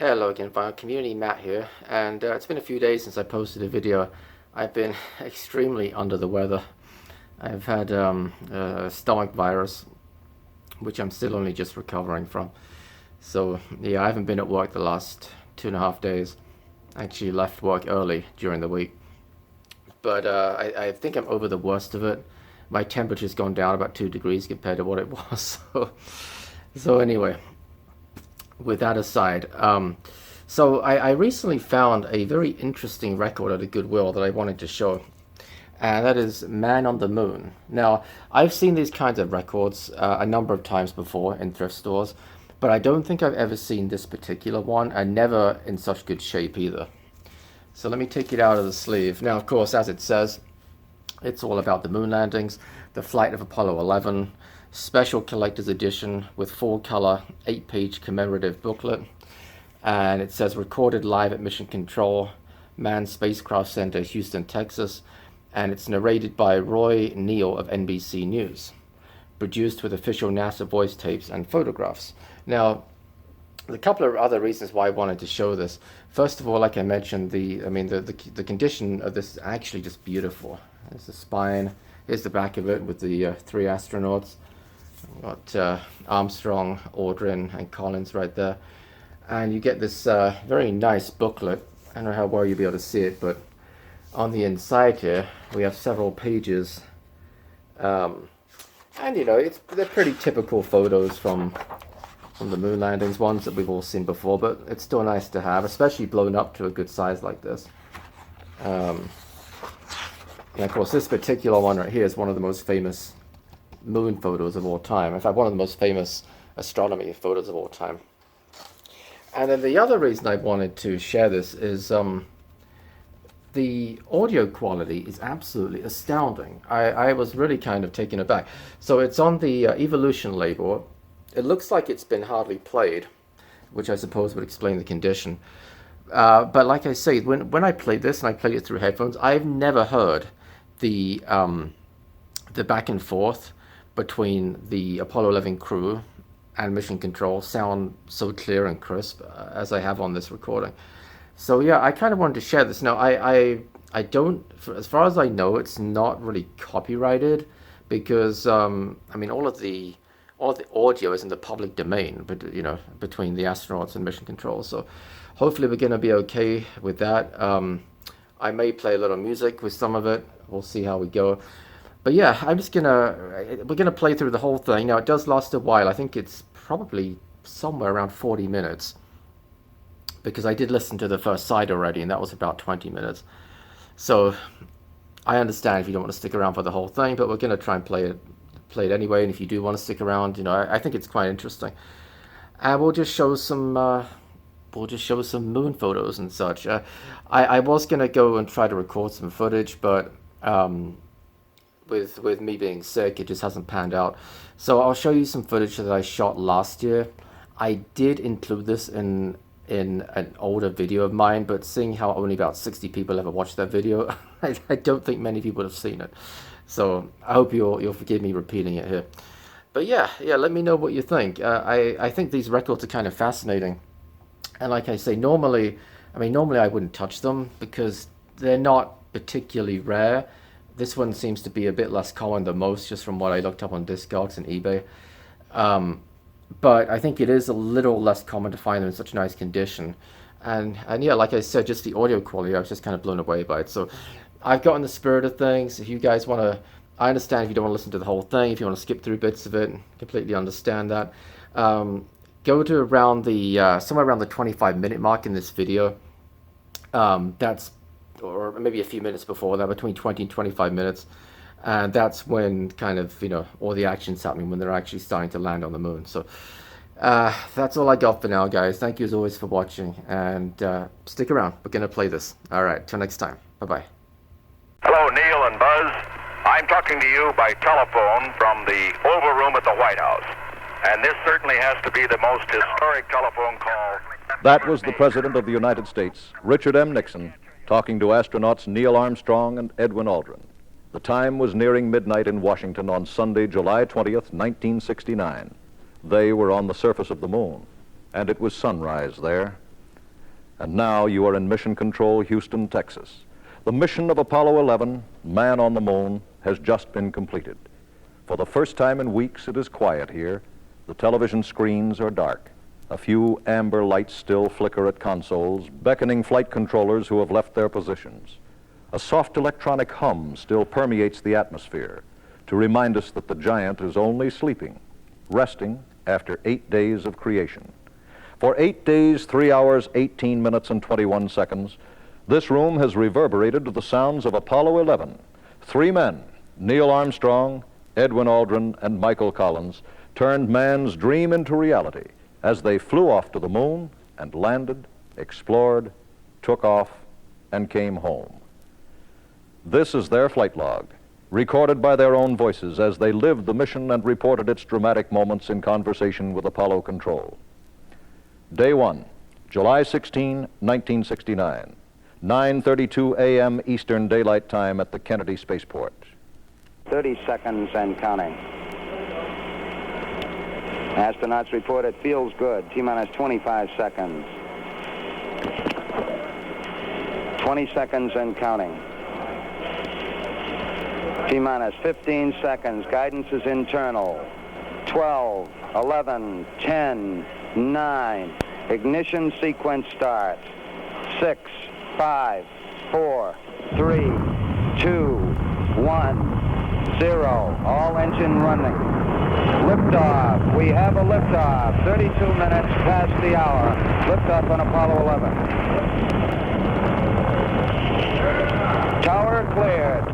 Hello again, Final Community, Matt here, and it's been a few days since I posted a video. I've been extremely under the weather. I've had a stomach virus, which I'm still only just recovering from. So yeah, I haven't been at work the last 2.5 days. I actually left work early during the week. But I think I'm over the worst of it. My temperature's gone down about 2 degrees compared to what it was. So anyway, with that aside, so I recently found a very interesting record at a Goodwill that I wanted to show, and that is Man on the Moon. Now, I've seen these kinds of records a number of times before in thrift stores, but I don't think I've ever seen this particular one, and never in such good shape either. So let me take it out of the sleeve. Now, of course, as it says, it's all about the moon landings, the flight of Apollo 11, special collector's edition with full-color 8-page commemorative booklet, and it says recorded live at Mission Control, Manned Spacecraft Center, Houston, Texas, and it's narrated by Roy Neal of NBC News, produced with official NASA voice tapes and photographs. Now, a couple of other reasons why I wanted to show this. First of all, like I mentioned, the condition of this is actually just beautiful. There's the spine, here's the back of it with the 3 astronauts. We've got Armstrong, Aldrin, and Collins right there. And you get this very nice booklet. I don't know how well you'll be able to see it, but on the inside here, we have several pages. And you know, they're pretty typical photos from the moon landings, ones that we've all seen before, but it's still nice to have, especially blown up to a good size like this. And of course, this particular one right here is one of the most famous moon photos of all time. In fact, one of the most famous astronomy photos of all time. And then the other reason I wanted to share this is the audio quality is absolutely astounding. I was really kind of taken aback. So it's on the Evolution label. It looks like it's been hardly played, which I suppose would explain the condition. But like I say, when I played this, and I played it through headphones, I've never heard the back and forth between the Apollo 11 crew and Mission Control sound so clear and crisp as I have on this recording. So yeah, I kind of wanted to share this. Now, I don't, as far as I know, it's not really copyrighted because I mean all of the audio is in the public domain, but you know, between the astronauts and Mission Control. So hopefully we're going to be okay with that. I may play a little music with some of it. We'll see how we go. But yeah, we're gonna play through the whole thing. Now, it does last a while. I think it's probably somewhere around 40 minutes, because I did listen to the first side already, and that was about 20 minutes. So I understand if you don't want to stick around for the whole thing, but we're gonna try and play it anyway. And if you do want to stick around, you know, I think it's quite interesting. And we'll just show some moon photos and such. I was gonna go and try to record some footage, but with me being sick, it just hasn't panned out. So I'll show you some footage that I shot last year. I did include this in an older video of mine, but seeing how only about 60 people ever watched that video, I don't think many people have seen it. So I hope you'll forgive me repeating it here. But yeah, let me know what you think. I think these records are kind of fascinating. And like I say, normally I wouldn't touch them because they're not particularly rare. This one seems to be a bit less common than most, just from what I looked up on Discogs and eBay. But I think it is a little less common to find them in such nice condition. And yeah, like I said, just the audio quality, I was just kind of blown away by it. So I've gotten the spirit of things. If you guys want to, I understand if you don't want to listen to the whole thing. If you want to skip through bits of it, completely understand that. Go to around the somewhere around the 25-minute mark in this video. That's, or maybe a few minutes before that, between 20 and 25 minutes. And that's when kind of, you know, all the action's happening, when they're actually starting to land on the moon. So that's all I got for now, guys. Thank you as always for watching, and stick around. We're going to play this. All right, till next time. Bye-bye. Hello, Neil and Buzz. I'm talking to you by telephone from the Oval Room at the White House. And this certainly has to be the most historic telephone call. That was the President of the United States, Richard M. Nixon, talking to astronauts Neil Armstrong and Edwin Aldrin. The time was nearing midnight in Washington on Sunday, July 20th, 1969. They were on the surface of the moon, and it was sunrise there. And now you are in Mission Control, Houston, Texas. The mission of Apollo 11, Man on the Moon, has just been completed. For the first time in weeks, it is quiet here. The television screens are dark. A few amber lights still flicker at consoles, beckoning flight controllers who have left their positions. A soft electronic hum still permeates the atmosphere to remind us that the giant is only sleeping, resting after 8 days of creation. For 8 days, 3 hours, 18 minutes, and 21 seconds, this room has reverberated to the sounds of Apollo 11. 3 men, Neil Armstrong, Edwin Aldrin, and Michael Collins, turned man's dream into reality as they flew off to the moon and landed, explored, took off, and came home. This is their flight log, recorded by their own voices as they lived the mission and reported its dramatic moments in conversation with Apollo Control. Day 1, July 16, 1969, 9:32 a.m. Eastern Daylight Time at the Kennedy Spaceport. 30 seconds and counting. Astronauts report it feels good. T-minus 25 seconds. 20 seconds and counting. T-minus 15 seconds. Guidance is internal. 12, 11, 10, 9. Ignition sequence starts. 6, 5, 4, 3, 2, 1, 0. All engine running. Liftoff. We have a liftoff. 32 minutes past the hour. Liftoff on Apollo 11. Tower cleared.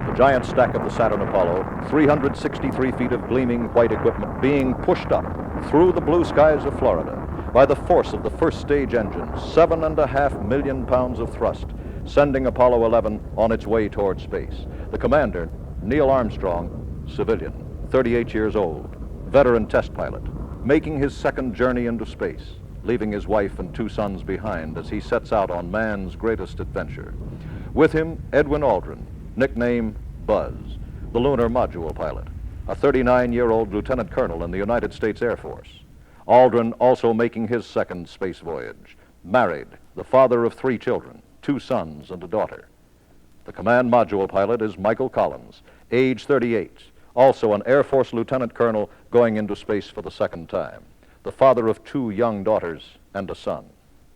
The giant stack of the Saturn Apollo, 363 feet of gleaming white equipment being pushed up through the blue skies of Florida by the force of the first stage engine, 7.5 million pounds of thrust, sending Apollo 11 on its way toward space. The commander, Neil Armstrong, civilian, 38 years old, veteran test pilot, making his second journey into space, leaving his wife and 2 sons behind as he sets out on man's greatest adventure. With him, Edwin Aldrin, nicknamed Buzz, the lunar module pilot, a 39-year-old lieutenant colonel in the United States Air Force. Aldrin also making his second space voyage, married, the father of 3 children, 2 sons and a daughter. The command module pilot is Michael Collins, age 38, also an Air Force lieutenant colonel going into space for the second time, the father of 2 young daughters and a son.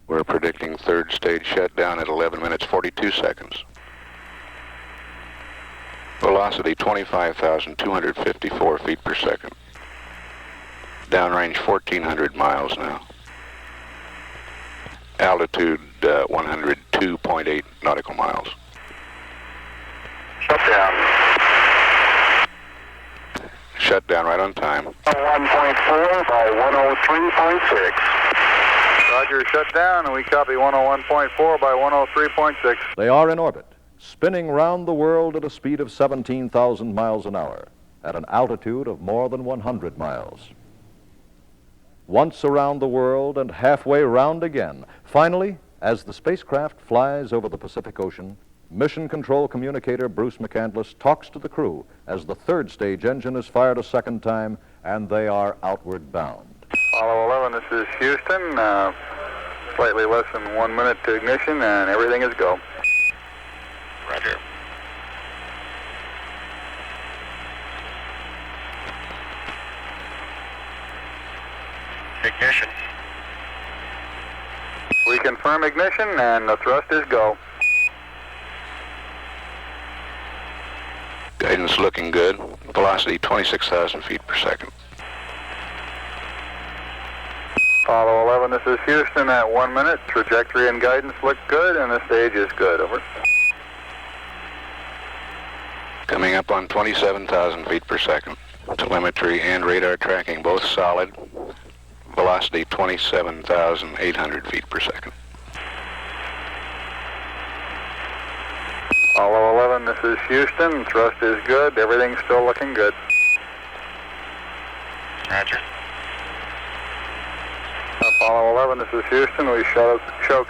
We're predicting third stage shutdown at 11 minutes 42 seconds. Velocity 25,254 feet per second. Downrange 1,400 miles now. Altitude 102.8 nautical miles. Shutdown. Shutdown right on time. 1.4 by 103.6. Roger, shut down, and we copy 101.4 by 103.6. They are in orbit, spinning round the world at a speed of 17,000 miles an hour, at an altitude of more than 100 miles. Once around the world and halfway round again. Finally, as the spacecraft flies over the Pacific Ocean, Mission Control communicator Bruce McCandless talks to the crew as the third stage engine is fired a second time and they are outward bound. Apollo 11, this is Houston. Slightly less than 1 minute to ignition, and everything is go. Roger. Ignition. We confirm ignition, and the thrust is go. Guidance looking good. Velocity 26,000 feet per second. Apollo 11, this is Houston at 1 minute. Trajectory and guidance look good, and the stage is good. Over. Coming up on 27,000 feet per second. Telemetry and radar tracking both solid. Velocity 27,800 feet per second. Apollo 11, this is Houston. Thrust is good. Everything's still looking good. Roger. Apollo 11, this is Houston. We show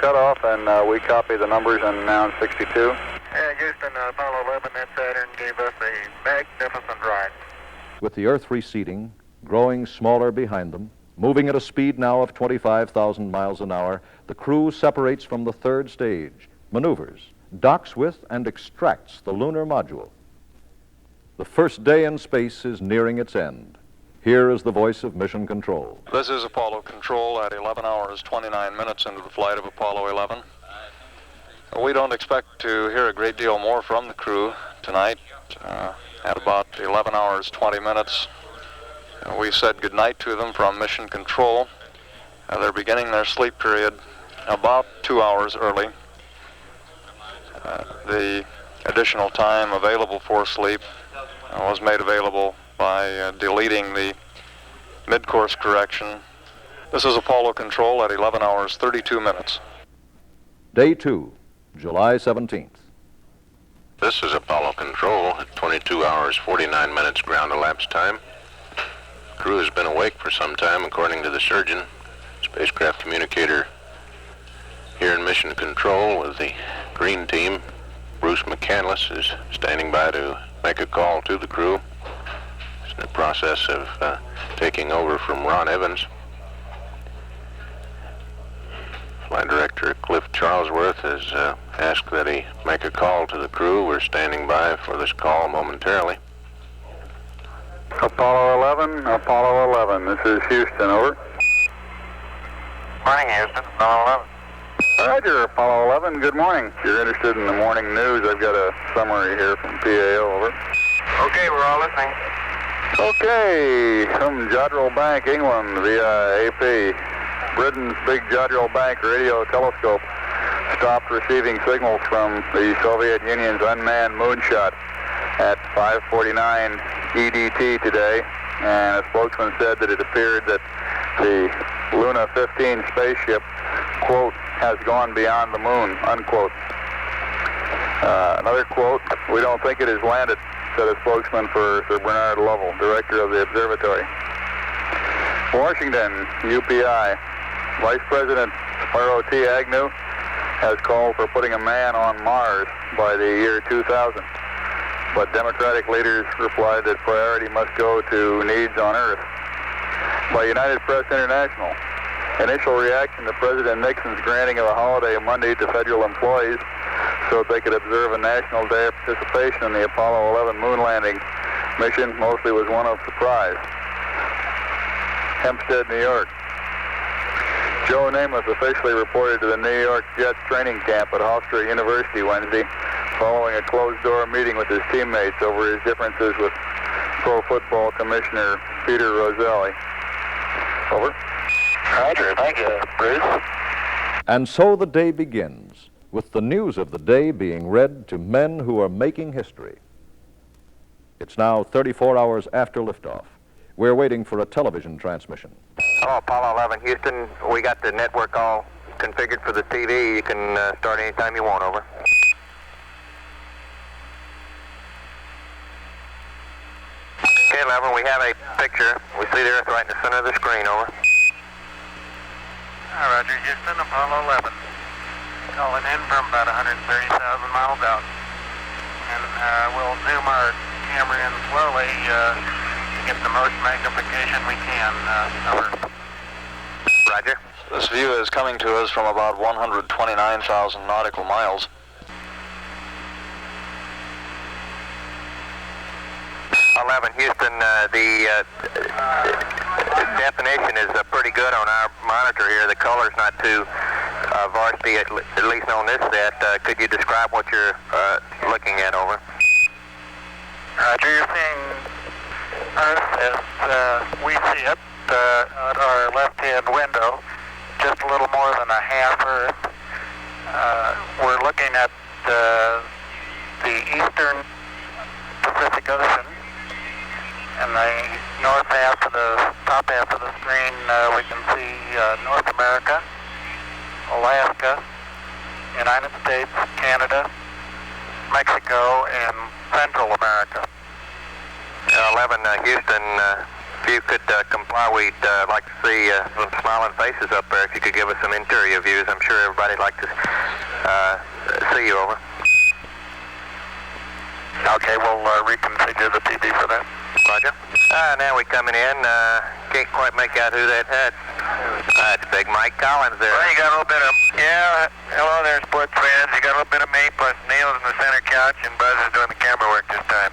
cutoff, and we copy the numbers and announce 62. Yeah, Houston, Apollo 11, that Saturn gave us a magnificent ride. With the Earth receding, growing smaller behind them, Moving at a speed now of 25,000 miles an hour, the crew separates from the third stage, maneuvers, docks with, and extracts the lunar module. The first day in space is nearing its end. Here is the voice of Mission Control. This is Apollo Control at 11 hours, 29 minutes into the flight of Apollo 11. We don't expect to hear a great deal more from the crew tonight. At about 11 hours, 20 minutes, we said goodnight to them from Mission Control. They're beginning their sleep period about 2 hours early. The additional time available for sleep was made available by deleting the mid-course correction. This is Apollo Control at 11 hours, 32 minutes. Day 2, July 17th. This is Apollo Control at 22 hours, 49 minutes ground elapsed time. Crew has been awake for some time, according to the surgeon. Spacecraft communicator here in Mission Control with the green team, Bruce McCandless, is standing by to make a call to the crew. He's in the process of taking over from Ron Evans. Flight Director Cliff Charlesworth has asked that he make a call to the crew. We're standing by for this call momentarily. Apollo 11, Apollo 11. This is Houston, over. Morning, Houston. Apollo 11. Roger, Apollo 11. Good morning. If you're interested in the morning news, I've got a summary here from PAO, over. Okay, we're all listening. Okay, from Jodrell Bank, England, via AP. Britain's Big Jodrell Bank radio telescope stopped receiving signals from the Soviet Union's unmanned moonshot at 5:49 EDT today, and a spokesman said that it appeared that the Luna 15 spaceship, quote, has gone beyond the moon, unquote. Another quote, we don't think it has landed, said a spokesman for Sir Bernard Lovell, director of the observatory. Washington, UPI. Vice President Spiro T. Agnew has called for putting a man on Mars by the year 2000. But Democratic leaders replied that priority must go to needs on Earth. By United Press International, initial reaction to President Nixon's granting of a holiday Monday to federal employees so that they could observe a national day of participation in the Apollo 11 moon landing mission mostly was one of surprise. Hempstead, New York. Joe Namath officially reported to the New York Jets training camp at Hofstra University Wednesday following a closed-door meeting with his teammates over his differences with Pro Football Commissioner Peter Roselli. Over. Roger, thank you, Bruce. And so the day begins, with the news of the day being read to men who are making history. It's now 34 hours after liftoff. We're waiting for a television transmission. Hello, Apollo 11, Houston. We got the network all configured for the TV. You can start anytime you want, over. Okay, 11, we have a picture. We see the Earth right in the center of the screen, over. Roger, Houston, Apollo 11. Calling in from about 130,000 miles out. And we'll zoom our camera in slowly to get the most magnification we can. Over. Roger. This view is coming to us from about 129,000 nautical miles. Houston, the definition is pretty good on our monitor here. The color's not too varsity, at least on this set. Could you describe what you're looking at, over? Roger, you're seeing Earth as we see it at our left-hand window, just a little more than a half Earth. We're looking at the eastern Pacific Ocean. In the north half of the top half of the screen, we can see North America, Alaska, United States, Canada, Mexico, and Central America. 11, Houston, if you could comply, we'd like to see some smiling faces up there. If you could give us some interior views, I'm sure everybody'd like to see you, over. Okay, we'll reconfigure the TV for that. Roger. Now we're coming in. can't quite make out who that had. That's Big Mike Collins there. Well, you got a little bit of, yeah, hello there, sports fans. You got a little bit of me, plus Neil's in the center couch, and Buzz is doing the camera work this time.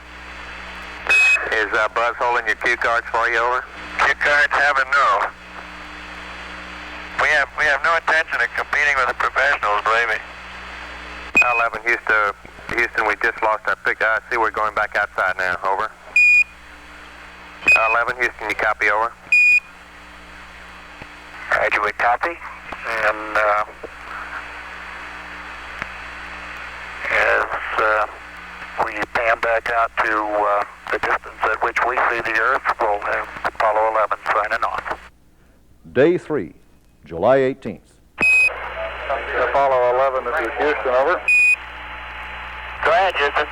Is Buzz holding your cue cards for you, over? Cue cards have a no. We have no intention of competing with the professionals, believe me. 11 Houston, we just lost our pick. I see we're going back outside now, over. 11 Houston, you copy, over? Roger, we copy. And as we pan back out to the distance at which we see the Earth, we'll have Apollo 11 signing off. Day 3, July 18th. Apollo 11, this is Houston, over. Go ahead, Houston.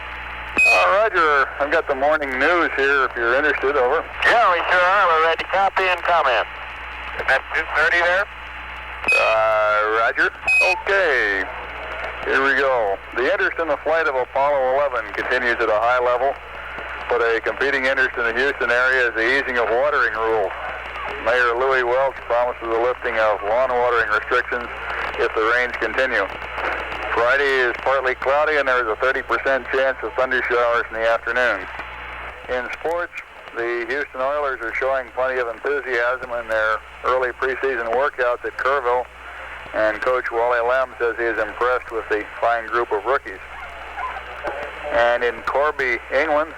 Roger, I've got the morning news here if you're interested, over. Yeah, we sure are. We're ready to copy and comment. Is that 2:30 there? Roger. Okay, here we go. The interest in the flight of Apollo 11 continues at a high level, but a competing interest in the Houston area is the easing of watering rules. Mayor Louis Welch promises the lifting of lawn watering restrictions if the rains continue. Friday is partly cloudy and there is a 30% chance of thunder showers in the afternoon. In sports, the Houston Oilers are showing plenty of enthusiasm in their early preseason workouts at Kerrville, and Coach Wally Lem says he is impressed with the fine group of rookies. And in Corby, England,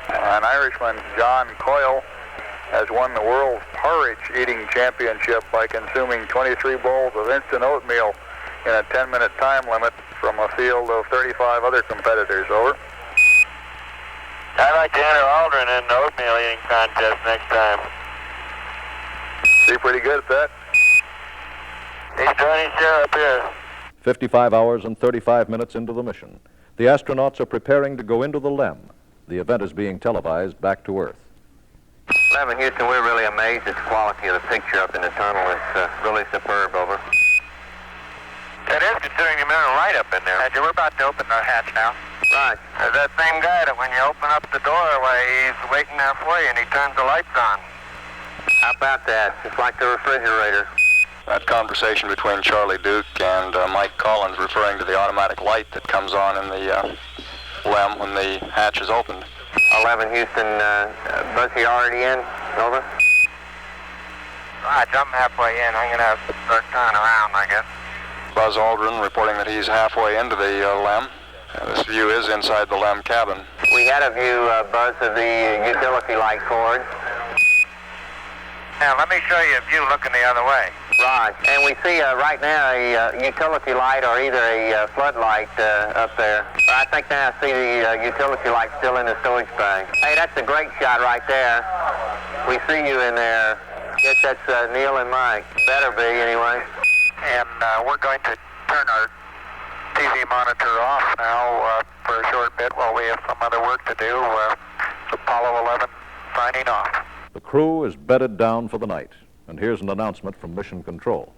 an Irishman, John Coyle, has won the world's porridge eating championship by consuming 23 bowls of instant oatmeal in a 10-minute time limit from a field of 35 other competitors, over. I'd like to enter Aldrin in the oatmeal eating contest next time. See pretty good at that. He's doing his share up here. 55 hours and 35 minutes into the mission. The astronauts are preparing to go into the LEM. The event is being televised back to Earth. 11 Houston, we're really amazed at the quality of the picture up in the tunnel. It's really superb, over. That is, considering the amount of light up in there. Roger, we're about to open the hatch now. Right. There's that same guy that when you open up the doorway, he's waiting there for you and he turns the lights on. How about that? Just like the refrigerator. That conversation between Charlie Duke and Mike Collins referring to the automatic light that comes on in the LEM when the hatch is opened. 11 Houston, Buzz, you already in? Over. Right, I'm halfway in. I'm going to have to start turning around, I guess. Buzz Aldrin reporting that he's halfway into the LEM. This view is inside the LEM cabin. We had a view, Buzz, of the utility light cord. Now, let me show you a view looking the other way. Right, and we see right now a utility light or either a floodlight up there. I think now I see the utility light still in the storage bay. Hey, that's a great shot right there. We see you in there. Guess that's Neil and Mike. Better be, anyway. And we're going to turn our TV monitor off now for a short bit while we have some other work to do. Apollo 11 signing off. The crew is bedded down for the night. And here's an announcement from Mission Control.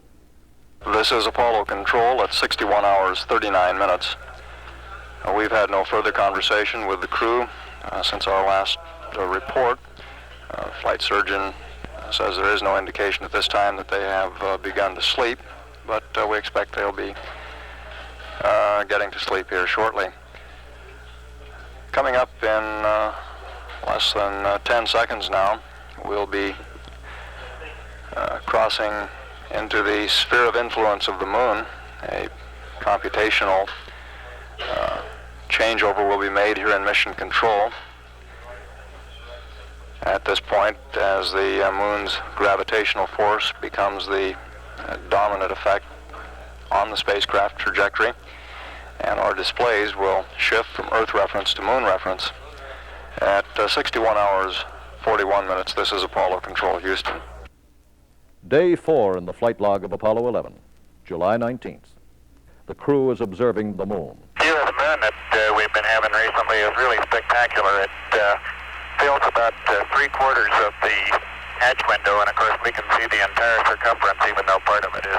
This is Apollo Control at 61 hours, 39 minutes. We've had no further conversation with the crew since our last report. Flight surgeon says there is no indication at this time that they have begun to sleep, but we expect they'll be getting to sleep here shortly. Coming up in less than 10 seconds now, we'll be crossing into the sphere of influence of the moon. A computational changeover will be made here in Mission Control. At this point, as the moon's gravitational force becomes the dominant effect on the spacecraft trajectory, and our displays will shift from Earth reference to moon reference. At 61 hours, 41 minutes, this is Apollo Control, Houston. Day 4 in the flight log of Apollo 11, July 19th. The crew is observing the moon. The view of the moon that we've been having recently is really spectacular. It fills about 3/4 of the hatch window, and of course we can see the entire circumference, even though part of it is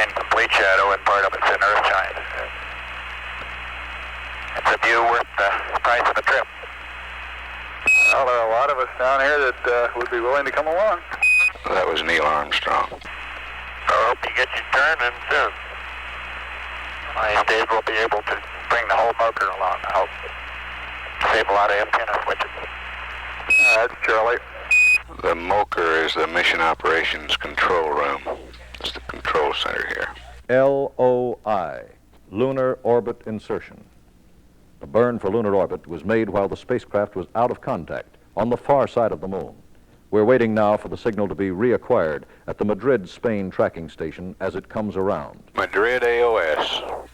in complete shadow and part of it's in earthshine. It's a view worth the price of the trip. Well, there are a lot of us down here that would be willing to come along. That was Neil Armstrong. I hope you get your turn in soon. One of these days we'll be able to bring the whole motor along, I hope. Save a lot of antenna switches. That's Charlie. The MOCR is the Mission Operations Control Room. It's the control center here. LOI, Lunar Orbit Insertion. The burn for lunar orbit was made while the spacecraft was out of contact on the far side of the moon. We're waiting now for the signal to be reacquired at the Madrid, Spain tracking station as it comes around. Madrid AOS.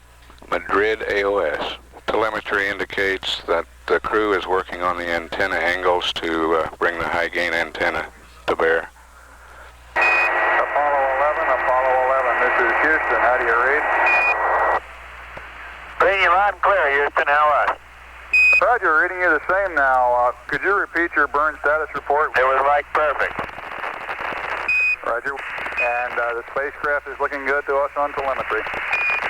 Madrid AOS. Telemetry indicates that the crew is working on the antenna angles to bring the high gain antenna to bear. Apollo 11, this is Houston. How do you read? Reading you loud and clear, Houston. How are you? Roger, reading you the same now. Could you repeat your burn status report? It was like perfect. Roger. And the spacecraft is looking good to us on telemetry.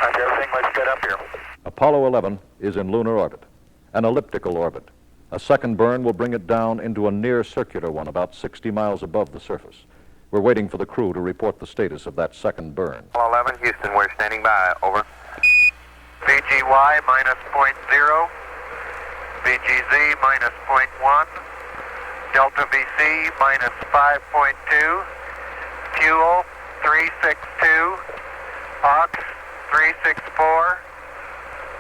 Roger, everything looks good up here. Apollo 11 is in lunar orbit, an elliptical orbit. A second burn will bring it down into a near circular one about 60 miles above the surface. We're waiting for the crew to report the status of that second burn. Apollo 11, Houston, we're standing by. Over. VGY minus 0.0. VGZ minus 0.1. Delta VC minus 5.2. Fuel 362. Aux 364.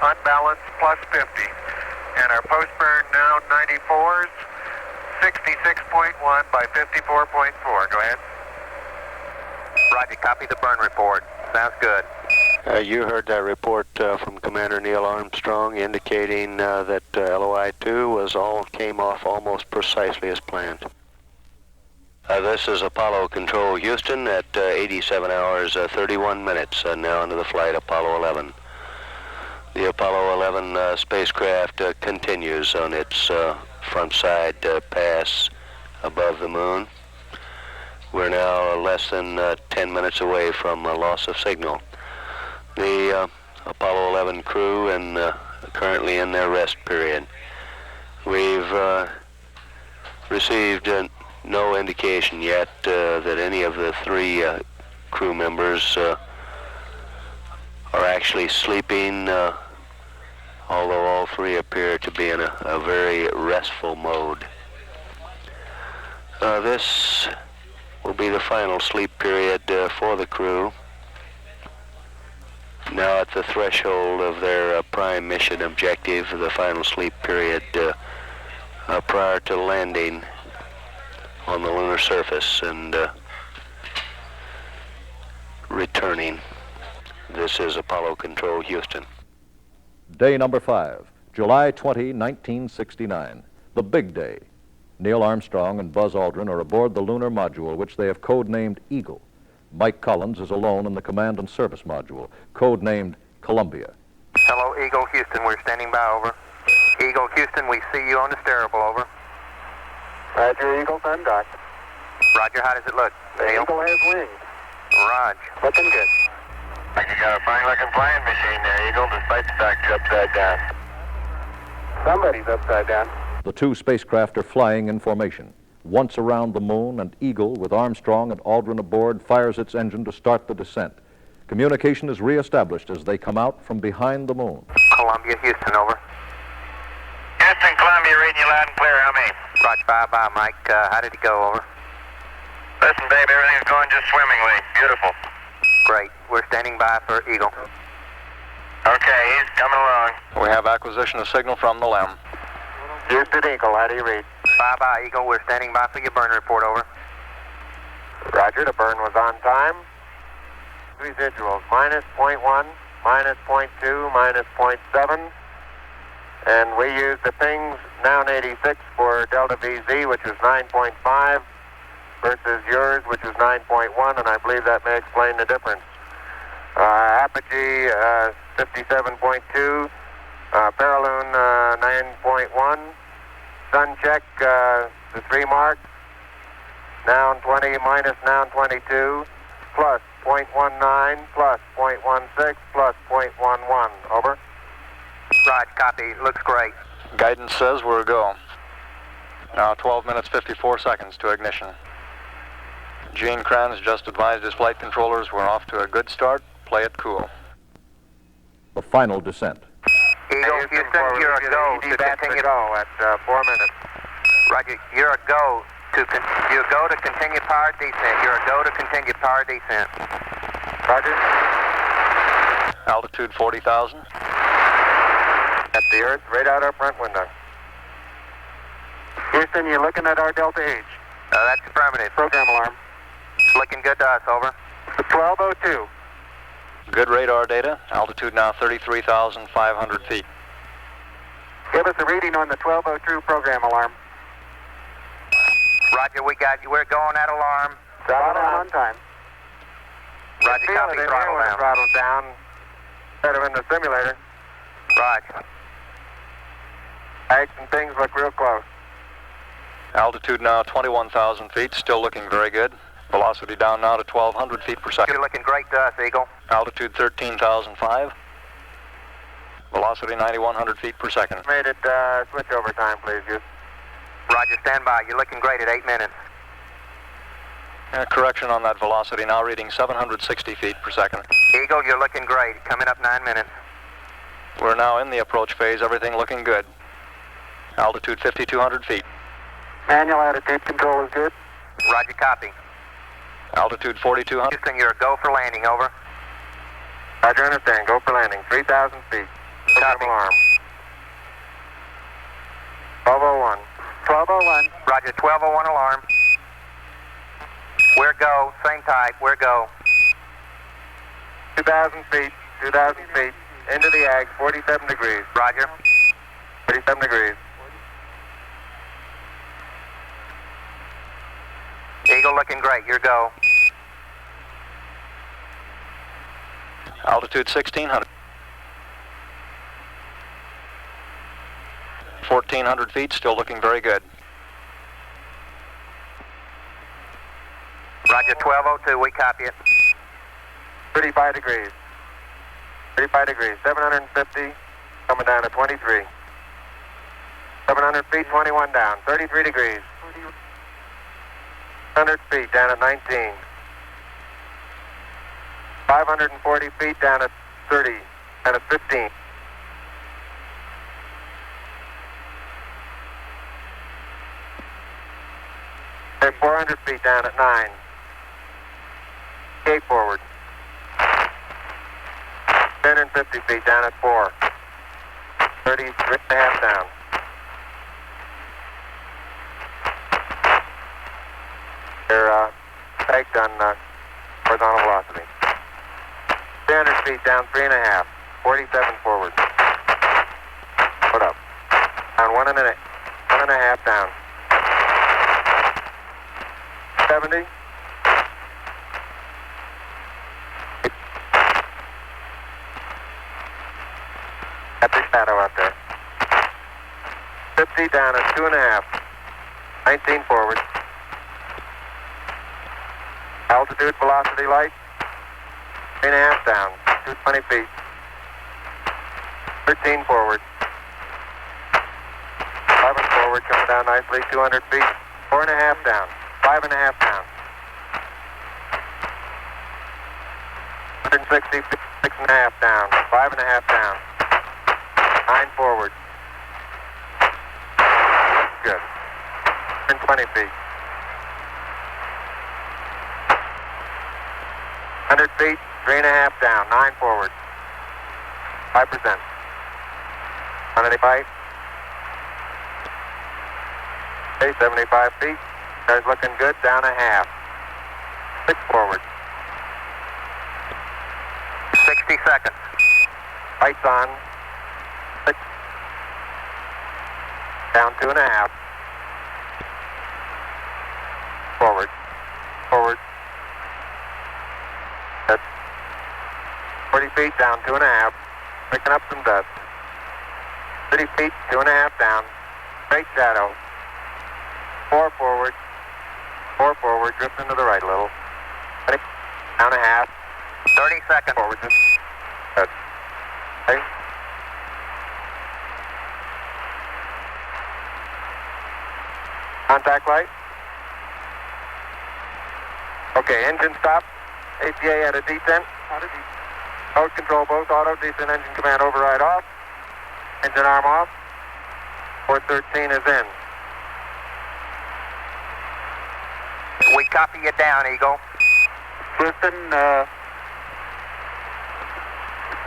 Unbalanced plus 50. And our post-burn now 94s. 66.1 by 54.4. Go ahead. Roger, copy the burn report. Sounds good. You heard that report from Commander Neil Armstrong indicating that LOI-2 came off almost precisely as planned. This is Apollo Control Houston at 87 hours 31 minutes now into the flight Apollo 11. The Apollo 11 spacecraft continues on its front side pass above the moon. We're now less than 10 minutes away from loss of signal. The Apollo 11 crew and currently in their rest period. We've received no indication yet that any of the three crew members are actually sleeping, although all three appear to be in a very restful mode. This will be the final sleep period for the crew. Now at the threshold of their prime mission objective, the final sleep period prior to landing on the lunar surface and returning. This is Apollo Control Houston. Day number 5, July 20, 1969. The big day. Neil Armstrong and Buzz Aldrin are aboard the lunar module, which they have codenamed Eagle. Mike Collins is alone in the command and service module, codenamed Columbia. Hello, Eagle Houston, we're standing by. Over. Eagle Houston, we see you on the steerable. Over. Roger, Eagle, I'm docked. Roger, how does it look? Neil? Eagle has wings. Raj. Looking good. You got a fine-looking flying machine there, Eagle, despite the fact you're upside down. Somebody's upside down. The two spacecraft are flying in formation. Once around the moon, and Eagle, with Armstrong and Aldrin aboard, fires its engine to start the descent. Communication is reestablished as they come out from behind the moon. Columbia, Houston, over. Houston, Columbia, reading you loud and clear. How many? Roger, bye-bye, Mike. How did it go? Over. Listen, babe, everything's going just swimmingly. Beautiful. Great. We're standing by for Eagle. Okay, he's coming along. We have acquisition of signal from the LEM. Houston, Eagle, how do you read? Bye-bye, Eagle. We're standing by for your burn report. Over. Roger, the burn was on time. Residuals, minus 0.1, minus 0.2, minus 0.7. And we used the pings, now 86 for Delta VZ, which was 9.5, versus yours, which was 9.1, and I believe that may explain the difference. Apogee, 57.2, Paraloon, 9.1, Sun check, the 3 marks, noun 20 minus noun 22, plus 0.19, plus 0.16, plus 0.11. Over. Right, copy. Looks great. Guidance says we're a go. Now 12 minutes 54 seconds to ignition. Gene Kranz just advised his flight controllers we're off to a good start. Play it cool. The final descent. Eagle, Houston, you're a go to continue. Go at 4 minutes. Roger, you're a go to continue power descent. You're a go to continue power descent. Roger. Altitude 40,000. At the Earth, right out our front window. Houston, you're looking at our Delta H. That's affirmative. Program alarm. Looking good to us, over. 1202. Good radar data. Altitude now 33,500 feet. Give us a reading on the 1202 program alarm. Roger, we got you. We're going at alarm. Throttle on time. Roger, copy, throttle down. Throttle down. Better in the simulator. Roger. Bags and things look real close. Altitude now 21,000 feet, still looking very good. Velocity down now to 1,200 feet per second. You're looking great to us, Eagle. Altitude 13,005. Velocity 9,100 feet per second. Made it switch over time, please, Houston. Roger, stand by. You're looking great at 8 minutes. Correction on that velocity, now reading 760 feet per second. Eagle, you're looking great. Coming up 9 minutes. We're now in the approach phase, everything looking good. Altitude 5,200 feet. Manual attitude control is good. Roger, copy. Altitude 4,200. Houston, you're a go for landing, over. Roger, understand. Go for landing. 3,000 feet. Copy. Alarm. 1201. 1201. Roger, 1201 alarm. We're go. Same type. We're go. 2,000 feet. 2,000 feet. Into the ag. 47 degrees. Roger. 47 degrees. Eagle looking great. You're go. Altitude 1,600. 1,400 feet, still looking very good. Roger, 1202. We copy it. 35 degrees. 35 degrees. 750. Coming down to 23. 700 feet, 21 down. 33 degrees. 100 feet down at 19. 540 feet down at 30. Down at 15. Okay, 400 feet down at 9. Gate forward. 1050 feet down at 4. 33 and a half down. They're pegged on horizontal velocity. 300 feet down, 3.5. 47 forward. Put up. Down 1.5 down. 70. Got the shadow out there. 50 down at 2.5. 19 forward. Altitude, velocity, light. 3.5 down. 220 feet. 13 forward. 11 forward, coming down nicely. 200 feet. 4.5 down. 5.5 down. 160 feet. 6.5 down. 5.5 down. 9 forward. Good. 120 feet. 100 feet, 3.5 down, 9 forward. 5%. 185. Okay, 75 feet. Car's looking good, down a half. 6 forward. 60 seconds. Lights on. 6. Down 2.5. Forward. Forward. That's 40 feet down 2.5. Picking up some dust. 30 feet, 2.5 down. Straight shadow. 4 forward. 4 forward. Drifting to the right a little. 20, down a half. 30 seconds. Forward. Good. Okay. Contact light. Okay, engine stop. APA at a descent. Mode control both auto, descent engine command override off. Engine arm off. Port 13 is in. We copy you down, Eagle. Houston,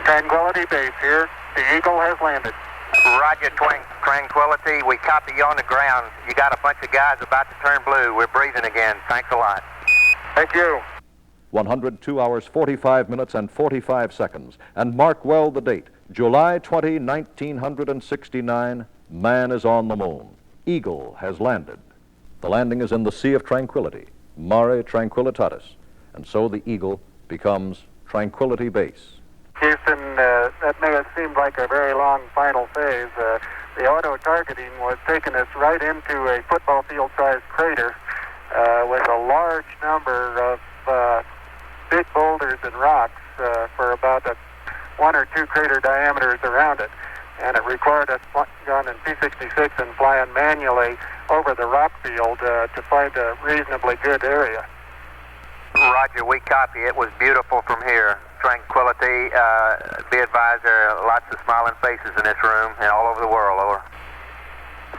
Tranquility Base here. The Eagle has landed. Roger, Tranquility. We copy you on the ground. You got a bunch of guys about to turn blue. We're breathing again. Thanks a lot. Thank you. 102 hours, 45 minutes, and 45 seconds. And mark well the date. July 20, 1969, man is on the moon. Eagle has landed. The landing is in the Sea of Tranquility, Mare Tranquillitatis. And so the Eagle becomes Tranquility Base. Houston, that may have seemed like a very long final phase. The auto-targeting was taking us right into a football field-sized crater with a large number of big boulders and rocks for about 1 or 2 crater diameters around it. And it required us going in P-66 and flying manually over the rock field to find a reasonably good area. Roger, we copy. It was beautiful from here. Tranquility, be advised there are lots of smiling faces in this room and all over the world, over.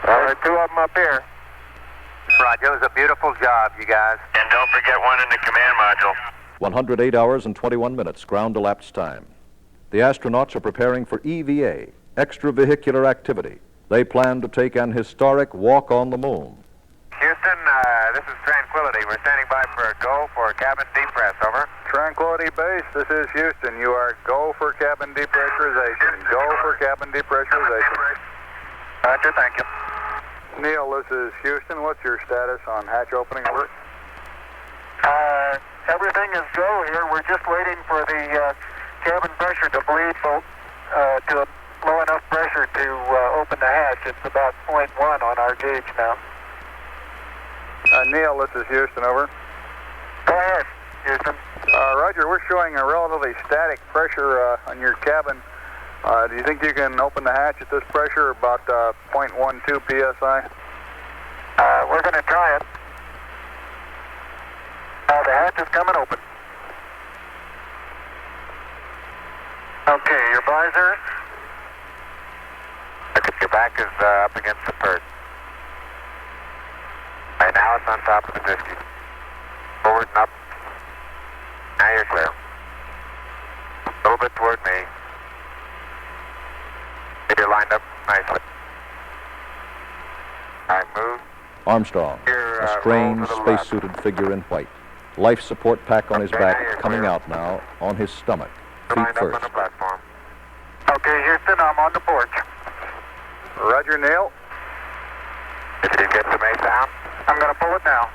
There are 2 of them up here. Roger, it was a beautiful job, you guys. And don't forget one in the command module. 108 hours and 21 minutes ground elapsed time. The astronauts are preparing for EVA, extravehicular activity. They plan to take an historic walk on the moon. Houston, this is Tranquility. We're standing by for a go for cabin depress, over. Tranquility Base, this is Houston. You are go for cabin depressurization. Go for cabin depressurization. Roger, thank you. Neil, this is Houston. What's your status on hatch opening? Over. Everything is go here. We're just waiting for the cabin pressure to bleed to a low enough pressure to open the hatch. It's about 0.1 on our gauge now. Neil, this is Houston, over. Go ahead, Houston. Roger, we're showing a relatively static pressure on your cabin. Do you think you can open the hatch at this pressure, about 0.12 psi? We're going to try it. The hatch is coming open. Okay, your visors. Look at your back is up against the pert. Right now it's on top of the biscuit. Forward and up. Now you're clear. A little bit toward me. Get you lined up nicely. All right, move. Armstrong, a strange spacesuited figure in white. Life support pack on his back, coming out now on his stomach, feet first. On the platform. Okay, Houston, I'm on the porch. Roger, Neil. Did you get the mesa down? I'm going to pull it now.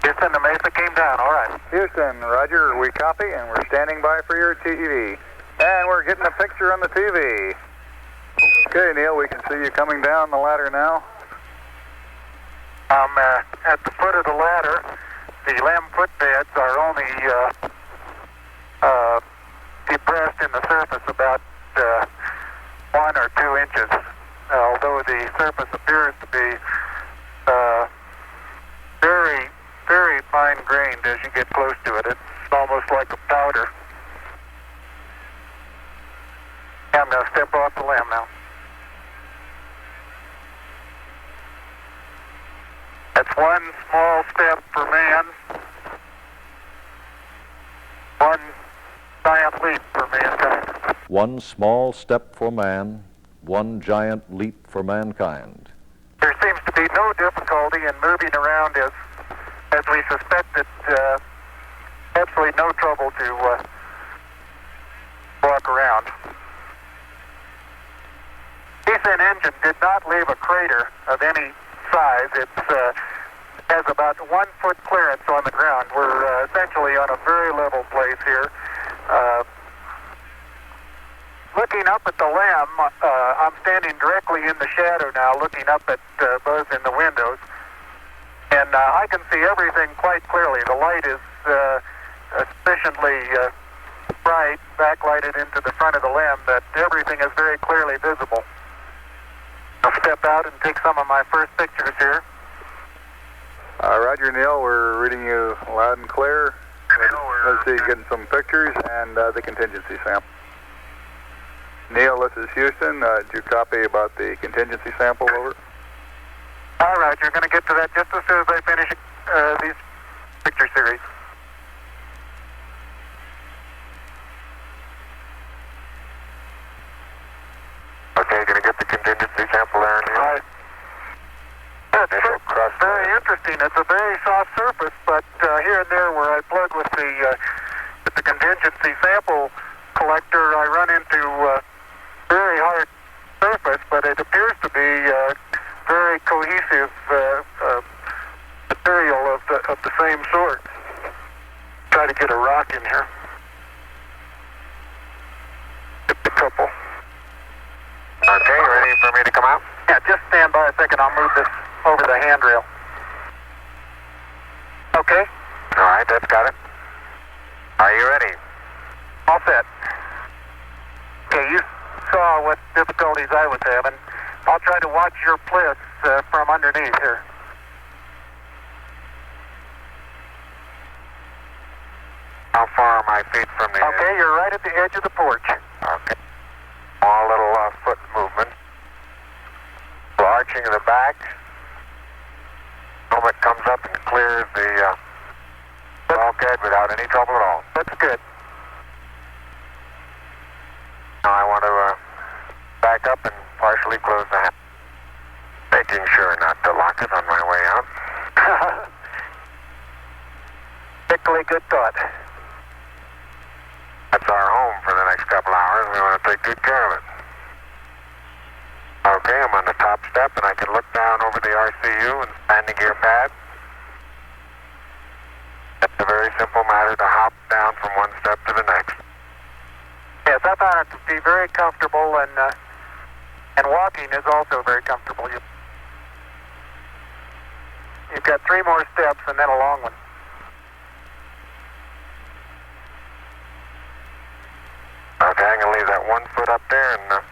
Houston, the mesa came down, all right. Houston, Roger, we copy, and we're standing by for your TV. And we're getting a picture on the TV. Okay, Neil, we can see you coming down the ladder now. I'm at the foot of the ladder. The LEM footbeds are only depressed in the surface about 1 or 2 inches, although the surface appears to be very, very fine-grained as you get close to it. It's almost like a powder. I'm going to step off the LEM now. That's 1 small step for man, 1 giant leap for mankind. 1 small step for man, 1 giant leap for mankind. There seems to be no difficulty in moving around as we suspected. Absolutely no trouble to walk around. Descent engine did not leave a crater of any size. It has about 1 foot clearance on the ground. We're essentially on a very level place here. Looking up at the LEM, I'm standing directly in the shadow now, looking up at Buzz in the windows, and I can see everything quite clearly. The light is sufficiently bright, backlighted into the front of the LEM, that everything is very clearly visible. I'll step out and take some of my first pictures here. Roger, Neil, we're reading you loud and clear. Let's see, getting some pictures and the contingency sample. Neil, this is Houston. Did you copy about the contingency sample? Over. All right, you're going to get to that just as soon as I finish these picture series. Okay, going to get the contingency sample there, Neil. All right. It's very interesting. It's a very soft surface, but here and there where I plug with the contingency sample collector, I run into very hard surface, but it appears to be very cohesive material of the same sort. Try to get a rock in here. Get the couple. Okay, ready for me to come out? Yeah, just stand by a second. I'll move this over the handrail. Okay. All right, that's got it. Are you ready? All set. Okay, you saw what difficulties I was having. I'll try to watch your bliss from underneath here. How far are my feet from the edge? Okay, you're right at the edge of the porch. Okay. Small little foot movement. Arching of the back. Helmet comes up and clears the bulkhead without any trouble at all. That's good. Now I want to back up and partially close the hatch. Making sure not to lock it on my way out. Particularly good thought. That's our home for the next couple hours. We want to take good care of it. Okay, I'm on the top step and I can look down over the RCU and landing gear pad. It's a very simple matter to hop down from one step to the next. Yes, I found it to be very comfortable, and walking is also very comfortable. You've got 3 more steps and then a long one. Okay, I'm going to leave that 1 foot up there and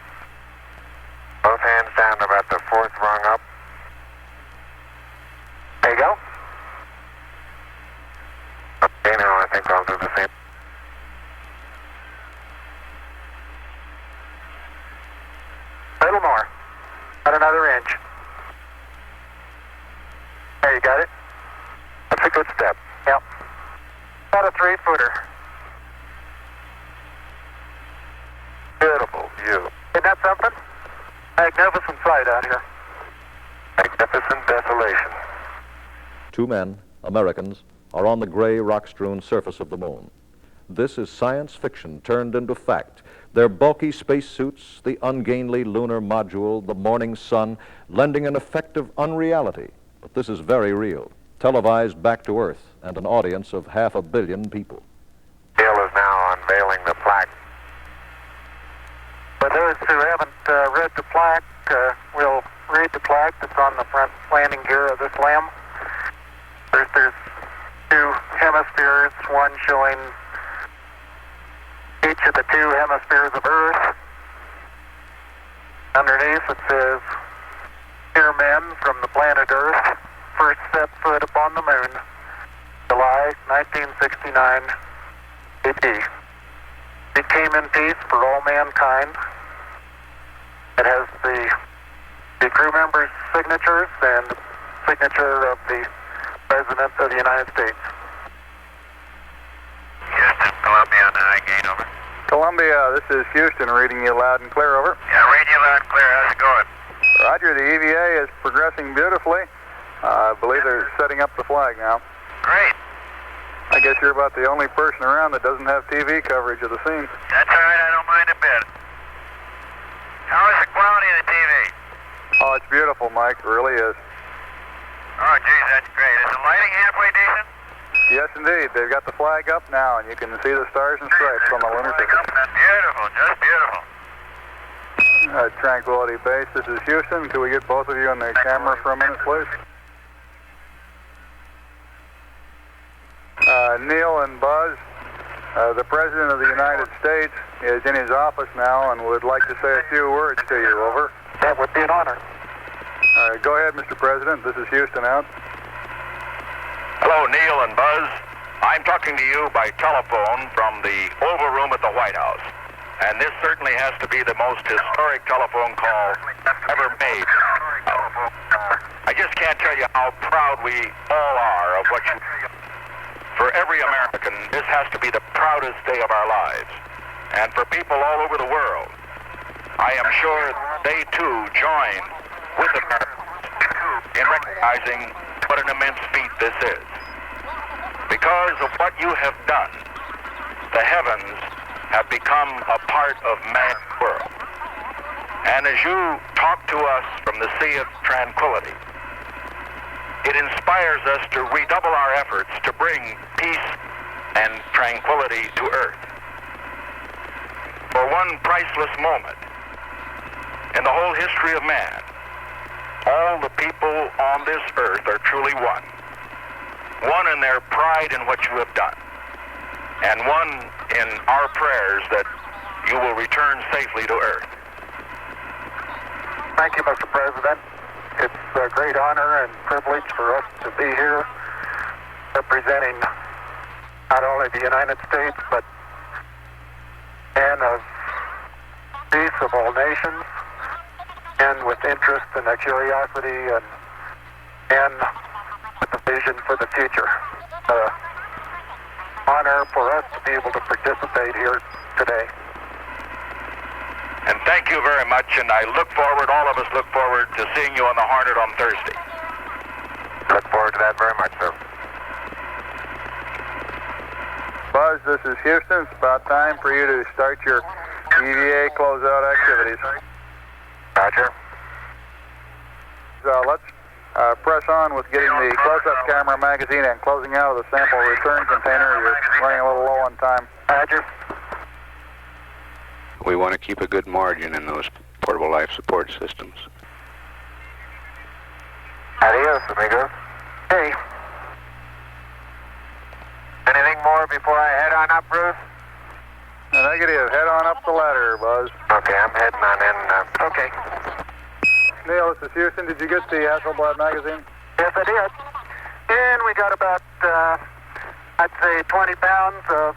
both hands down to about the 4th rung up. There you go. Okay, now I think I'll do the same. A little more. About another inch. There, you got it? That's a good step. Yep. About a 3-footer. Beautiful view. Isn't that something? Magnificent sight out here. Magnificent desolation. 2 men, Americans, are on the gray, rock-strewn surface of the moon. This is science fiction turned into fact. Their bulky spacesuits, the ungainly lunar module, the morning sun, lending an effect of unreality. But this is very real, televised back to Earth and an audience of 500 million people. Bill is now unveiling the plaque. For those who haven't read the plaque, we'll read the plaque that's on the front landing gear of this LEM. There's 2 hemispheres, one showing each of the 2 hemispheres of Earth. Underneath it says, "Dear men from the planet Earth, first set foot upon the moon, July 1969 AD. It came in peace for all mankind." It has the crew members' signatures and signature of the President of the United States. Houston, Columbia on the high gain, over. Columbia, this is Houston reading you loud and clear, over. Yeah, reading you loud and clear. How's it going? Roger, the EVA is progressing beautifully. I believe they're setting up the flag now. Great. I guess you're about the only person around that doesn't have TV coverage of the scene. That's all right. I don't mind a bit. How is the quality of the TV? Oh, it's beautiful, Mike. It really is. Oh, geez, that's great. Is the lighting halfway decent? Yes, indeed. They've got the flag up now, and you can see the stars and stripes on the lunar surface. Beautiful, just beautiful. Tranquility Base, this is Houston. Could we get both of you on the camera for a minute, please? Neil and Buzz, the President of the United States is in his office now and would like to say a few words to you, over. That would be an honor. Go ahead, Mr. President. This is Houston out. Hello, Neil and Buzz. I'm talking to you by telephone from the Oval Room at the White House. And this certainly has to be the most historic telephone call ever made. I just can't tell you how proud we all are of what you... For every American, this has to be the proudest day of our lives. And for people all over the world, I am sure they too join with Americans in recognizing what an immense feat this is. Because of what you have done, the heavens have become a part of man's world. And as you talk to us from the Sea of Tranquility, it inspires us to redouble our efforts to bring peace and tranquility to Earth. For one priceless moment in the whole history of man, all the people on this Earth are truly one. One in their pride in what you have done, and one in our prayers that you will return safely to Earth. Thank you, Mr. President. It's a great honor and privilege for us to be here representing not only the United States, but men of peace of all nations, and with interest and a curiosity and with a vision for the future. Honor for us to be able to participate here today. And thank you very much, and I look forward, all of us look forward to seeing you on the Hornet on Thursday. Look forward to that very much, sir. Buzz, this is Houston. It's about time for you to start your EVA closeout activities. Roger. Let's press on with getting the close-up camera magazine and closing out of the sample return container. You're running a little low on time. Roger. We want to keep a good margin in those portable life support systems. Adios, amigo. Hey. Anything more before I head on up, Bruce? Negative. Head on up the ladder, Buzz. Okay, I'm heading on in. Okay. Neil, this is Houston. Did you get the Hasselblad magazine? Yes, I did. And we got about, I'd say 20 pounds of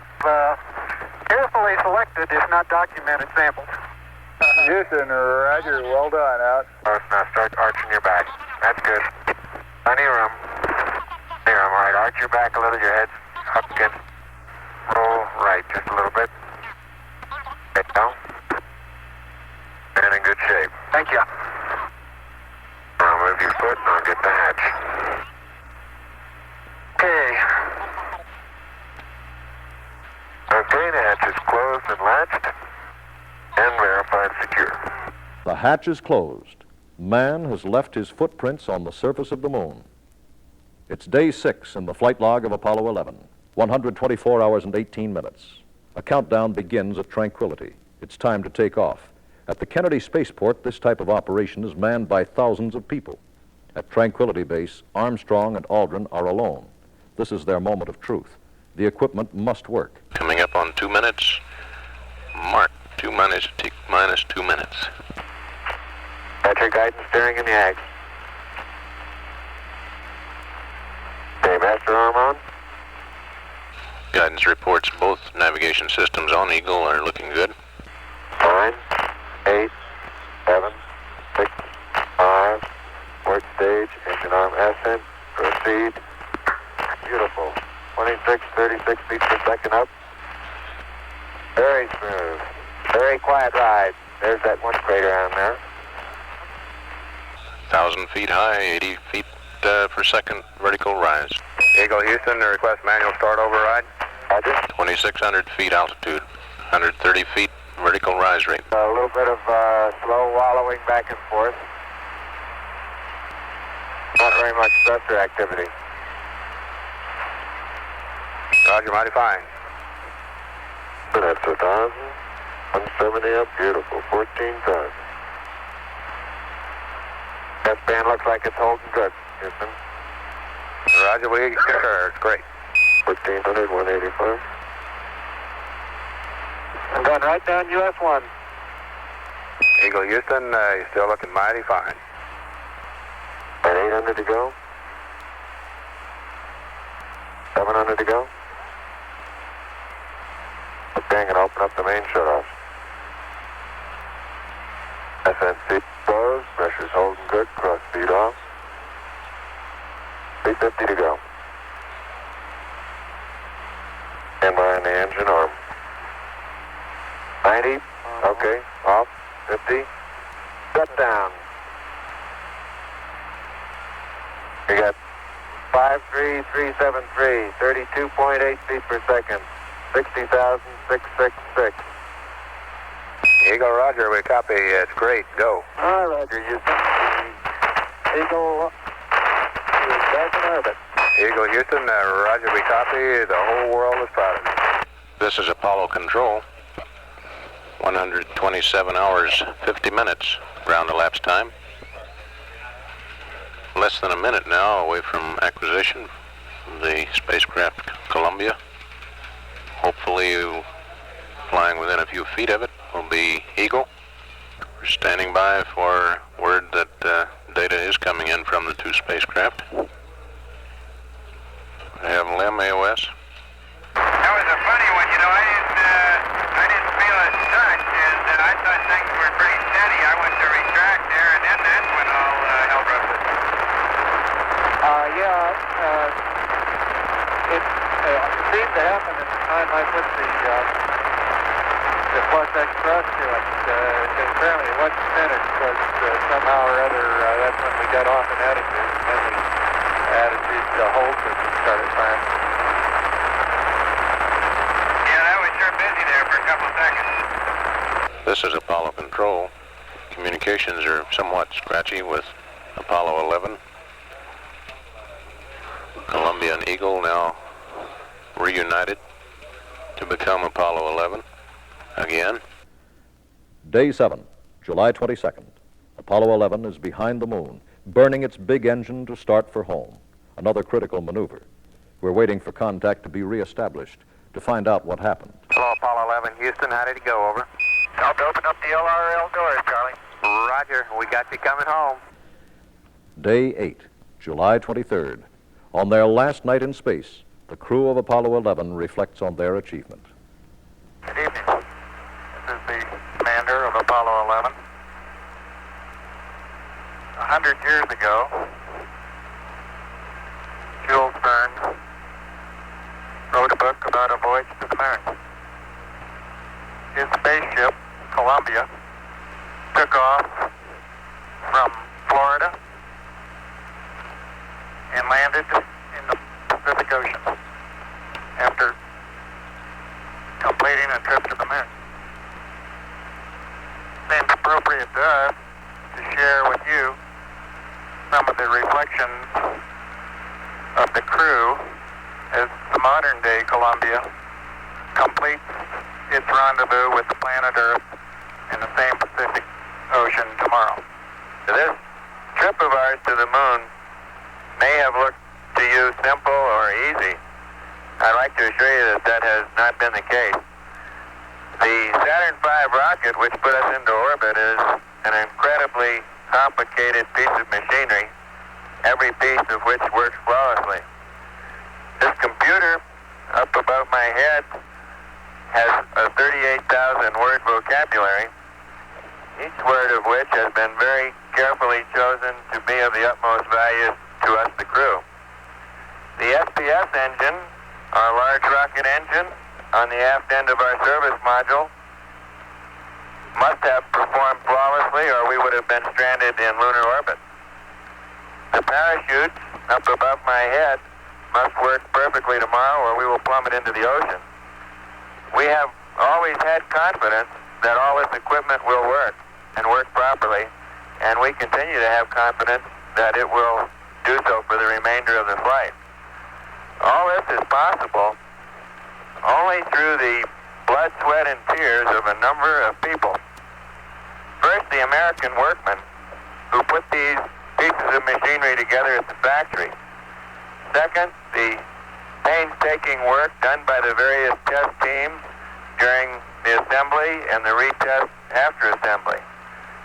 carefully selected, if not documented, samples. Houston, Roger. Well done. Out. Now start arching your back. That's good. Plenty of room. Plenty of room. All right, arch your back a little. Your head's up against. Roll right just a little bit. Head down. And in good shape. Thank you. Now move your foot and I'll get the hatch. Okay. Okay, the hatch is closed and latched and verified secure. The hatch is closed. Man has left his footprints on the surface of the moon. It's day 6 in the flight log of Apollo 11, 124 hours and 18 minutes. A countdown begins at Tranquility. It's time to take off. At the Kennedy Spaceport, this type of operation is manned by thousands of people. At Tranquility Base, Armstrong and Aldrin are alone. This is their moment of truth. The equipment must work. Coming up on 2 minutes. Mark, T minus 2 minutes. Got your guidance, steering, and yags. Okay, master arm on. Guidance reports both navigation systems on Eagle are looking good. 9, 8, 7, 6, 5. Port stage, engine arm ascent. Proceed. Beautiful. 26, 36 feet per second up. Very smooth. Very quiet ride. There's that one crater on there. 1,000 feet high, 80 feet per second vertical rise. Eagle Houston, request manual start override. Roger. 2,600 feet altitude, 130 feet vertical rise rate. A little bit of slow wallowing back and forth. Not very much thruster activity. Roger, mighty fine. That's 1,000. 170 up, beautiful. 14,000. That band looks like it's holding good, Houston. Roger, we concur. It's great. 1,400, 185. I'm going right down US 1. Eagle Houston, you're still looking mighty fine. And 800 to go. 700 to go. Okay, I'm going to open up the main shutoffs. SNC closed, pressure's holding good, cross speed off. 350 to go. Stand by on the engine arm. 90, okay, off, 50. Shut down. We got 53373, 32.8 feet per second, 60,666. Eagle, roger, we copy. It's great. Go. All right, Roger, Houston. Eagle is back in orbit. Eagle, Houston, roger, we copy. The whole world is proud of you. This is Apollo Control. 127 hours, 50 minutes ground elapsed time. Less than a minute now away from acquisition of the spacecraft Columbia. Hopefully flying within a few feet of it will be Eagle. We're standing by for word that data is coming in from the two spacecraft. I have LEM AOS. That was a funny one, you know. I didn't feel it touch, and I thought things were pretty steady. I went to retract there, and then that's when all hell broke loose. It seemed to happen at the time I put the plus X thrust to it. Apparently it wasn't finished, but somehow or other that's when we got off in attitude, and then the attitude hold system started firing. Yeah, that was sure busy there for a couple of seconds. This is Apollo Control. Communications are somewhat scratchy with Apollo 11. Columbia and Eagle now reunited to become Apollo 11 again. Day 7, July 22nd. Apollo 11 is behind the moon, burning its big engine to start for home. Another critical maneuver. We're waiting for contact to be reestablished to find out what happened. Hello, Apollo 11, Houston, how did it go, over? Help to open up the LRL doors, Charlie. Roger, we got you coming home. Day 8, July 23rd. On their last night in space, the crew of Apollo 11 reflects on their achievement. Good evening. This is the commander of Apollo 11. 100 years ago, Jules Verne wrote a book about a voyage to the moon. His spaceship, Columbia, took off from Florida and landed in the Pacific Ocean after completing a trip to the moon. Seems appropriate to us to share with you some of the reflections of the crew as the modern-day Columbia completes its rendezvous with the planet Earth in the same Pacific Ocean tomorrow. This trip of ours to the moon may have looked to you simple or easy. I'd like to assure you that that has not been the case. The Saturn V rocket, which put us into orbit, is an incredibly complicated piece of machinery, every piece of which works flawlessly. This computer up above my head has a 38,000 word vocabulary, each word of which has been very carefully chosen to be of the utmost value to us, the crew. The SPS engine, our large rocket engine on the aft end of our service module, must have performed flawlessly or we would have been stranded in lunar orbit. The parachutes up above my head must work perfectly tomorrow or we will plummet into the ocean. We have always had confidence that all this equipment will work and work properly, and we continue to have confidence that it will do so for the remainder of the flight. All this is possible only through the blood, sweat, and tears of a number of people. First, the American workmen who put these pieces of machinery together at the factory. Second, the painstaking work done by the various test teams during the assembly and the retest after assembly.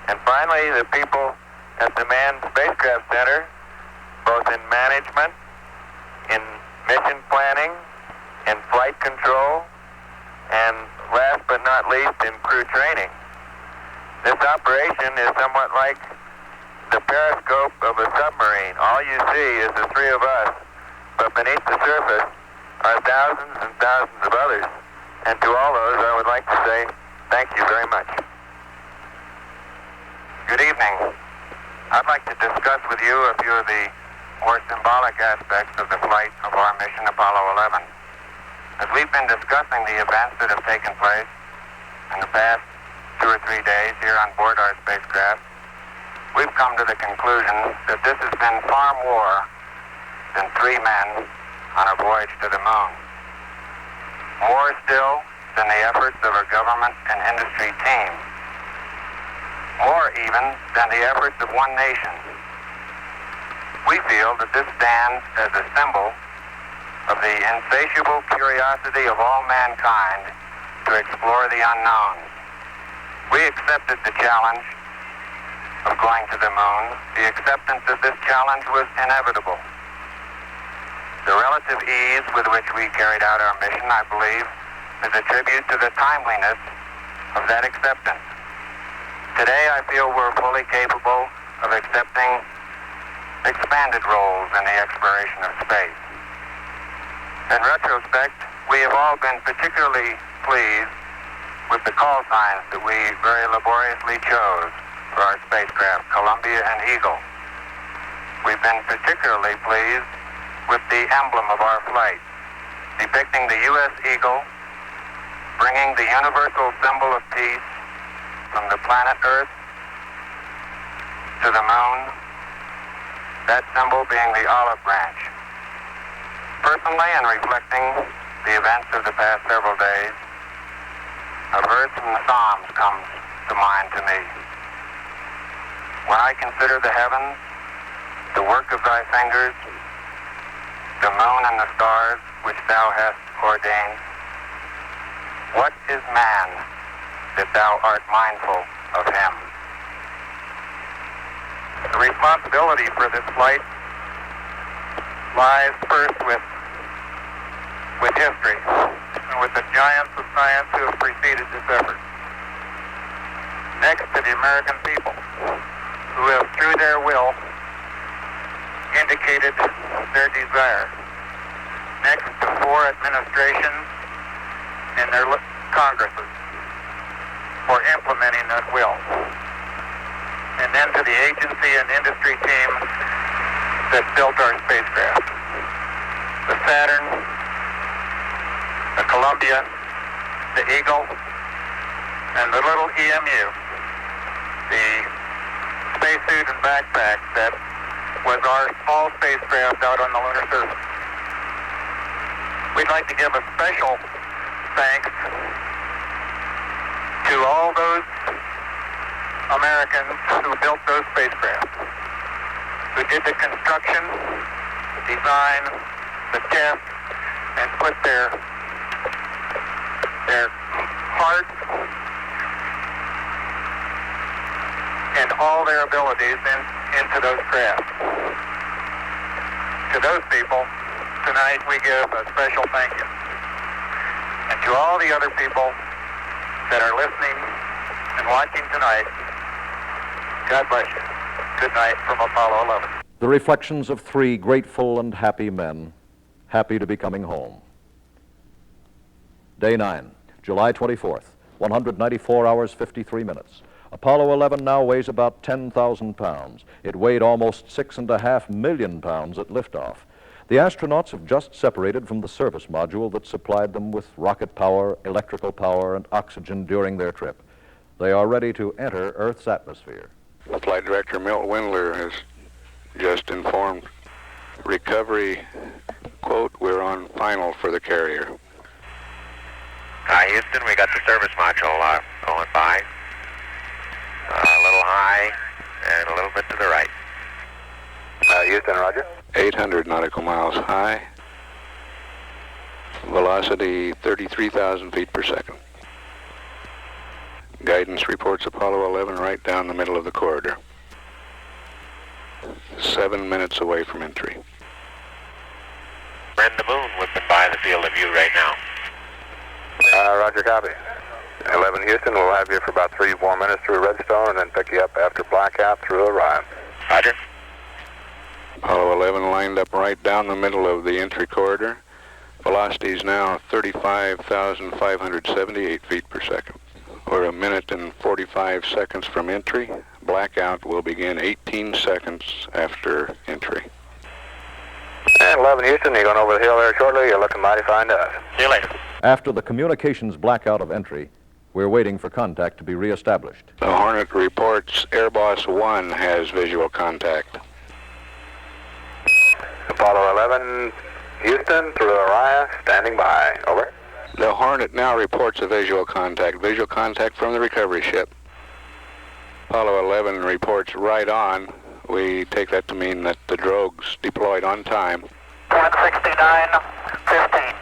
And finally, the people at the Manned Spacecraft Center, both in management, in mission planning, in flight control, and last but not least, in crew training. This operation is somewhat like the periscope of a submarine. All you see is the three of us, but beneath the surface are thousands and thousands of others. And to all those, I would like to say thank you very much. Good evening. I'd like to discuss with you a few of the more symbolic aspects of the flight of our mission Apollo 11. As we've been discussing the events that have taken place in the past 2 or 3 days here on board our spacecraft, we've come to the conclusion that this has been far more than 3 men on a voyage to the moon. More still than the efforts of a government and industry team. More even than the efforts of one nation. We feel that this stands as a symbol of the insatiable curiosity of all mankind to explore the unknown. We accepted the challenge of going to the moon. The acceptance of this challenge was inevitable. The relative ease with which we carried out our mission, I believe, is a tribute to the timeliness of that acceptance. Today, I feel we're fully capable of accepting expanded roles in the exploration of space. In retrospect, we have all been particularly pleased with the call signs that we very laboriously chose for our spacecraft, Columbia and Eagle. We've been particularly pleased with the emblem of our flight, depicting the U.S. Eagle, bringing the universal symbol of peace from the planet Earth to the moon, that symbol being the olive branch. Personally, in reflecting the events of the past several days, a verse from the Psalms comes to mind to me. When I consider the heavens, the work of thy fingers, the moon and the stars which thou hast ordained, what is man that thou art mindful of him? The responsibility for this flight lies first with history and with the giants of science who have preceded this effort. Next to the American people, who have, through their will, indicated their desire. Next to 4 administrations and their Congresses for implementing that will. And then to the agency and industry team that built our spacecraft. The Saturn, the Columbia, the Eagle, and the little EMU, the spacesuit and backpack that was our small spacecraft out on the lunar surface. We'd like to give a special thanks to all those Americans who built those spacecraft, who did the construction, the design, the test, and put their heart and all their abilities into those craft. To those people, tonight we give a special thank you. And to all the other people that are listening and watching tonight, God bless you. Good night from Apollo 11. The reflections of 3 grateful and happy men, happy to be coming home. Day 9, July 24th, 194 hours, 53 minutes. Apollo 11 now weighs about 10,000 pounds. It weighed almost 6.5 million pounds at liftoff. The astronauts have just separated from the service module that supplied them with rocket power, electrical power, and oxygen during their trip. They are ready to enter Earth's atmosphere. Flight Director Milt Windler has just informed recovery, quote, we're on final for the carrier. Hi, Houston. We got the service module going by. A little high and a little bit to the right. Houston, roger. 800 nautical miles high. Velocity 33,000 feet per second. Guidance reports Apollo 11 right down the middle of the corridor. 7 minutes away from entry. We're in the moon, whipping by the field of view right now. Roger, copy. 11 Houston, we'll have you for about 3 more minutes through Redstone and then pick you up after blackout through Orion. Roger. Apollo 11 lined up right down the middle of the entry corridor. Velocity is now 35,578 feet per second. We're a minute and 45 seconds from entry. Blackout will begin 18 seconds after entry. And 11 Houston, you're going over the hill there shortly. You're looking mighty fine to us. See you later. After the communications blackout of entry, we're waiting for contact to be reestablished. The Hornet reports Airboss 1 has visual contact. Apollo 11, Houston, through Orion, standing by. Over. The Hornet now reports a visual contact from the recovery ship. Apollo 11 reports right on. We take that to mean that the drogue's deployed on time. 169.15.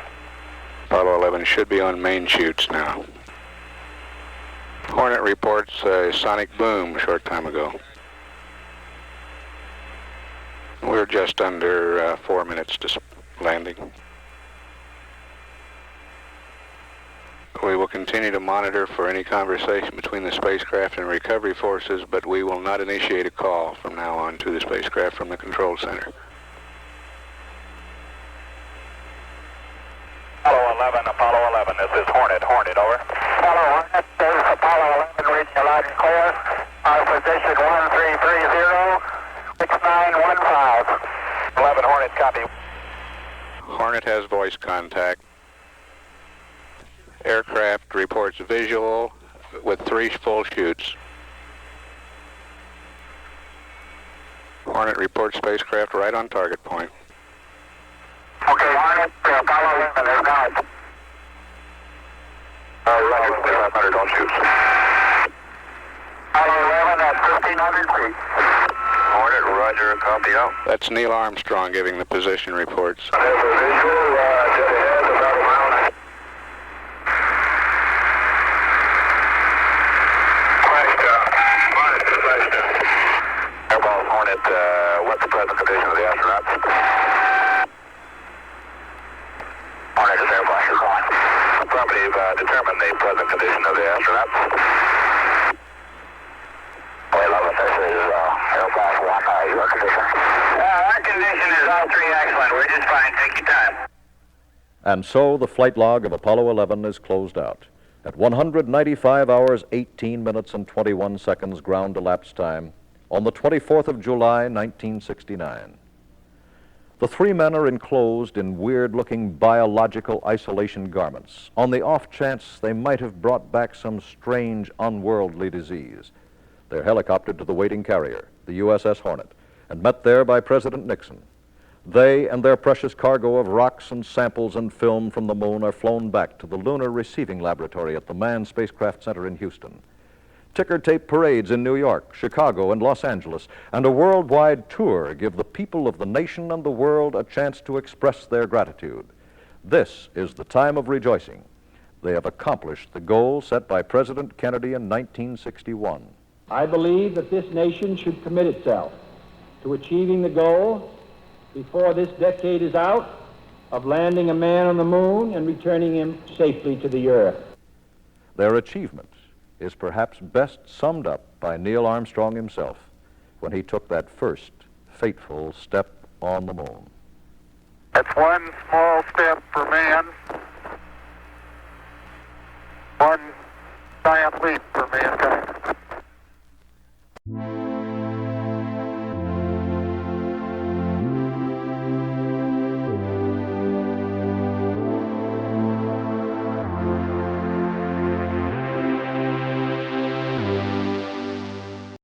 Apollo 11 should be on main chutes now. Hornet reports a sonic boom a short time ago. We're just under 4 minutes to landing. We will continue to monitor for any conversation between the spacecraft and recovery forces, but we will not initiate a call from now on to the spacecraft from the control center. Apollo 11, this is Hornet, over. Apollo Hornet, this is Apollo 11 reading your loud and clear. Our position 1330, 6915. 11 Hornet, copy. Hornet has voice contact. Aircraft reports visual with 3 full chutes. Hornet reports spacecraft right on target point. Okay, Hornet, Apollo 11, there's guys. Roger, 500 on chutes. Apollo 11 at 1,500 feet. Hornet, roger, copy out. That's Neil Armstrong giving the position reports. There's a visual, dead ahead, about a mile and a half. Splashdown. Airball Hornet, what's the present condition of the astronauts? Hornet is airball, you're calling. Affirmative, determine the present condition of the astronauts. 11, this is airball 1, your condition. Our condition is all 3 excellent. We're just fine. Take your time. And so the flight log of Apollo 11 is closed out. At 195 hours, 18 minutes, and 21 seconds ground elapsed time on the 24th of July, 1969. The 3 men are enclosed in weird-looking biological isolation garments on the off chance they might have brought back some strange, unworldly disease. They're helicoptered to the waiting carrier, the USS Hornet, and met there by President Nixon. They and their precious cargo of rocks and samples and film from the moon are flown back to the Lunar Receiving Laboratory at the Manned Spacecraft Center in Houston. Ticker tape parades in New York, Chicago, and Los Angeles, and a worldwide tour give the people of the nation and the world a chance to express their gratitude. This is the time of rejoicing. They have accomplished the goal set by President Kennedy in 1961. I believe that this nation should commit itself to achieving the goal before this decade is out of landing a man on the moon and returning him safely to the earth. Their achievement is perhaps best summed up by Neil Armstrong himself when he took that first fateful step on the moon. That's one small step for man, one giant leap for mankind.